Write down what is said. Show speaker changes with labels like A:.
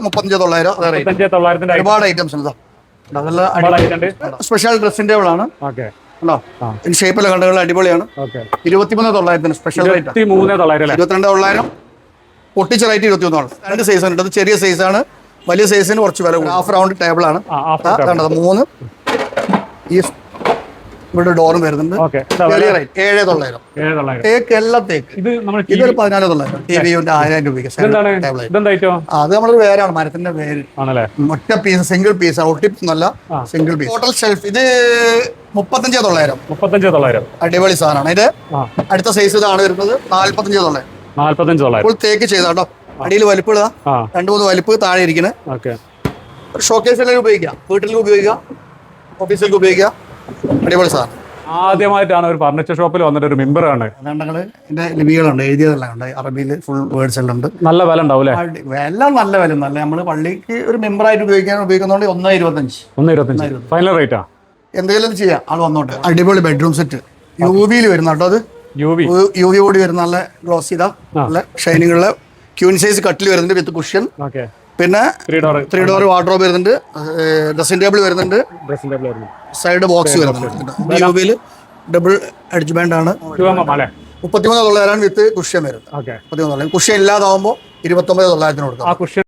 A: 35,900.
B: ഒരുപാട് ഐറ്റംസ് ഉണ്ട്. Special dressing table ആണ്. ഷേപ്പിലെ കണ്ടുകൾ അടിപൊളിയാണ്. 23,900 സ്പെഷ്യൽ റേറ്റ്. 22,900 പൊട്ടിച്ച റേറ്റ് 21,000. 2 സൈസ് ഉണ്ട്. ചെറിയ സൈസാണ്, വലിയ സൈസിന് കുറച്ച് വില കൂടും. ഹാഫ് റൗണ്ട് ടേബിൾ ആണ്. 3 ഈ ഇവിടെ ഡോറും വരുന്നുണ്ട്. 7,900. തേക്ക് എല്ലാം തേക്ക്. ഇതൊരു 14,900. TV-ന്റെ 1000 രൂപയ്ക്ക്. അത് നമ്മളൊരു വേരാണ്, മരത്തിന്റെ വേര്. ഒറ്റ പീസ്, സിംഗിൾ പീസ്, ഔട്ടിപ്സ് നല്ല സിംഗിൾ പീസ്. ടോട്ടൽ ഷെൽഫ് ഇത് 35,900. അടിപൊളി സാധനമാണ്. ഇത് അടുത്ത സൈസ് ഇതാണ് വരുന്നത് 45,900. ഫുൾ തേക്ക് ചെയ്താട്ടോ. അടിയിൽ വലിപ്പിടുക, 2-3 വലിപ്പ് താഴെ ഇരിക്കുന്നത്. ഷോക്കേസിലേക്ക് ഉപയോഗിക്കാം, വീട്ടിലേക്ക് ഉപയോഗിക്കാം, ഓഫീസിലേക്ക് ഉപയോഗിക്കാം. അടിപൊളി സാധനം.
A: ആദ്യമായിട്ടാണ് ഒരു ഫർണിച്ചർ ഷോപ്പിൽ വന്നിട്ട് ഒരു മെമ്പറാണ്.
B: എന്റെ ലിപികളുണ്ട്, എഴുതിയതെല്ലാം ഉണ്ട്, അറബിയിൽ ഫുൾ വേർഡ്സ് എല്ലാം ഉണ്ട്.
A: നല്ല വില ഉണ്ടാവും.
B: എല്ലാം നല്ല വില. നല്ല നമ്മള് പള്ളിക്ക് ഒരു മെമ്പറായിട്ട് ഉപയോഗിക്കുന്നതുകൊണ്ട് 1,25,000.
A: ഫൈനൽ റേറ്റാ.
B: എന്തെങ്കിലും ചെയ്യാം, ആൾ വന്നോട്ടെ. അടിപൊളി ബെഡ്റൂം സെറ്റ് UV-യിൽ വരുന്ന കേട്ടോ. അത് UV കൂടി വരുന്ന നല്ല ഗ്ലോസ് ചെയ്ത നല്ല ഷൈനിങ്ങുള്ള ക്യൂൻ സൈസ് കട്ടിൽ വരുന്നുണ്ട് വിത്ത് കുഷ്യൻ. പിന്നെ 3 ഡോർ വാർഡ്രോബ് വരുന്നുണ്ട്. ഡ്രസ്സിംഗ് ടേബിൾ വരുന്നുണ്ട്. സൈഡ് ബോക്സ് വരുന്നുണ്ട്. UV-യിൽ ഡബിൾ എഡ്ജ് ബാൻഡ് ആണ്. 33,900 വിത്ത് കുഷ്യൻ വരുന്നത്. 33,900. കുഷ്യൻ ഇല്ലാതാവുമ്പോൾ 29,900 കൊടുക്കാം.